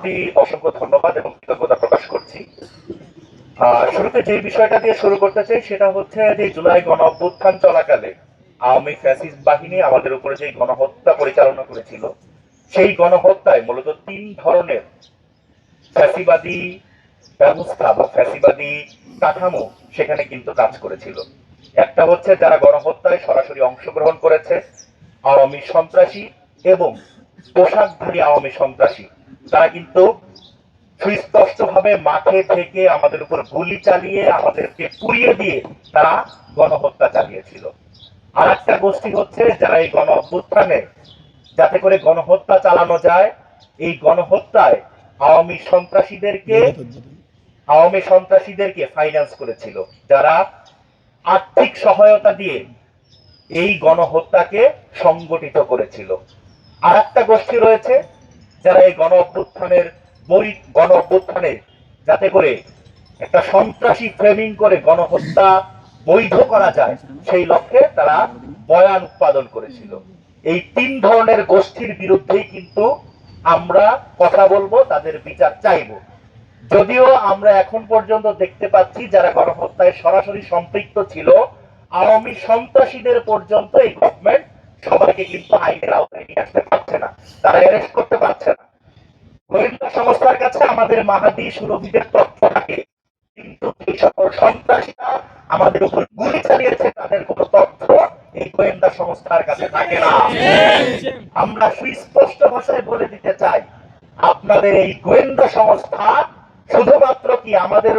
প্রতি অসংখ্য ধন্যবাদ এবং কৃতজ্ঞতা প্রকাশ করছি। শুরুতে যে বিষয়টা দিয়ে শুরু করতে চাই সেটা হচ্ছে যে জুলাই গণ অভ্যুত্থান চলাকালে আওয়ামী ফ্যাসিস্ট বাহিনী আমাদের উপরে যে গণহত্যা পরিচালনা করেছিল, সেই গণহত্যায় মূলত তিন ধরনের ফ্যাসিবাদী ব্যবস্থা বা ফ্যাসিবাদী কাঠামো সেখানে কিন্তু কাজ করেছিল। একটা হচ্ছে যারা গণহত্যায় সরাসরি অংশগ্রহণ করেছে, আওয়ামী সন্ত্রাসী এবং পোশাকধারী আওয়ামী সন্ত্রাসী, তারা কিন্তু সুস্পষ্টভাবে মাঠে থেকে আমাদের উপর গুলি চালিয়ে আমাদেরকে পুড়িয়ে দিয়ে তারা গণহত্যা চালিয়েছিল। আর একটা গোষ্ঠী হচ্ছে যারা এই গণ অভ্যুত্থানে যাতে করে গণহত্যা চালানো যায়, এই গণহত্যায় আওয়ামী সন্ত্রাসীদেরকে ফাইন্যান্স করেছিল, যারা আর্থিক সহায়তা দিয়ে এই গণহত্যাকে সংগঠিত করেছিল। আর একটা গোষ্ঠী রয়েছে যারা এই গণ অভ্যুত্থানে যাতে করে একটা সন্ত্রাসী ফ্রেমিং করে গণহত্যা বৈধ করা যায় সেই লক্ষ্যে তারা বয়ান উৎপাদন করেছিল। এই তিন ধরনের গোষ্ঠীর বিরুদ্ধেই কিন্তু আমরা কথা বলবো, তাদের বিচার চাইব। যদিও আমরা এখন পর্যন্ত দেখতে পাচ্ছি যারা গণহত্যায় সরাসরি সম্পৃক্ত ছিল, আওয়ামী সন্ত্রাসীদের পর্যন্ত এই গভর্নমেন্ট সবাইকে কিন্তু আইনের আওতায় নিয়ে আসতে পারছে না, তারা অ্যারেস্ট করতে পারছে না। গোয়েন্দা সংস্থার কাছে আমাদের মাহাদি সুরভিদের তথ্য থাকে, কিন্তু এই সকল সন্ত্রাসীরা আমাদের উপর গুলি চালিয়েছে তাদের কোনো তথ্য এই গোয়েন্দা সংস্থার কাছে থাকে না। আমরা সুস্পষ্ট ভাষায় বলে দিতে চাই, আপনাদের এই গোয়েন্দা সংস্থা শুধুমাত্র কি আমাদের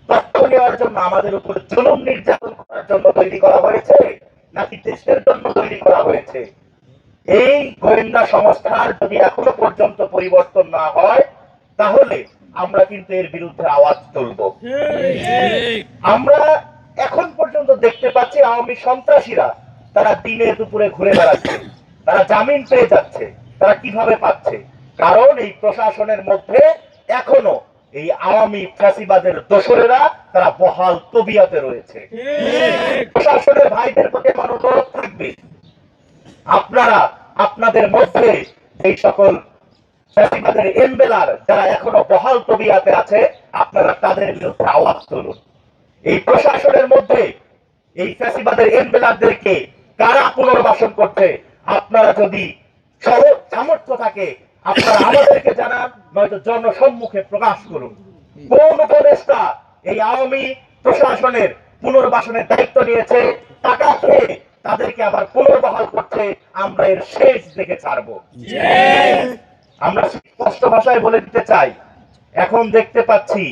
তথ্য নেওয়ার জন্য, আমাদের উপর জুলুম নির্যাতন করার জন্য তৈরি করা হয়েছে, নাকি দেশের জন্য তৈরি করা হয়েছে? এই গোয়েন্দা সংস্থার যদি এখনো পর্যন্ত পরিবর্তন না হয়, তাহলে আমরা কিন্তু এর বিরুদ্ধে আওয়াজ তুলব। আমরা এখন পর্যন্ত দেখতে পাচ্ছি আওয়ামী সন্ত্রাসীরা তারা দিনে দুপুরে ঘুরে বেড়াচ্ছে, তারা জামিন পেয়ে যাচ্ছে। তারা কিভাবে পাচ্ছে? কারণ এই প্রশাসনের মধ্যে এখনো এই আওয়ামী ফ্যাসিবাদের দোসরেরা তারা বহাল তবিয়তে রয়েছে। প্রশাসনের ভাইদের প্রতি আমার অনুরোধ থাকবে, আপনারা আপনাদের মধ্যে এই সকল ফ্যাসিবাদের এমবেলার যারা এখনো বহাল তবিয়াতে আছে, আপনারা তাদের বিরুদ্ধে আওয়াজ তুলুন। এই প্রশাসনের মধ্যে এই ফ্যাসিবাদের এমবেলারদেরকে কারা পুনর্বাসন করছে, আপনারা যদি সামর্থ্য থাকে আপনারা আমাদেরকে জানান, নয়তো জনসম্মুখে প্রকাশ করুন। কোন উপদেষ্টা এই আওয়ামী প্রশাসনের পুনর্বাসনের দায়িত্ব নিয়েছে, টাকা খেয়ে তাদেরকে আবার পুনর্বহাল করছে, আমরা এর শেষ দেখে ছাড়বো। আমরা স্পষ্ট ভাষায় বলে দিতে চাই, এখন দেখতে পাচ্ছি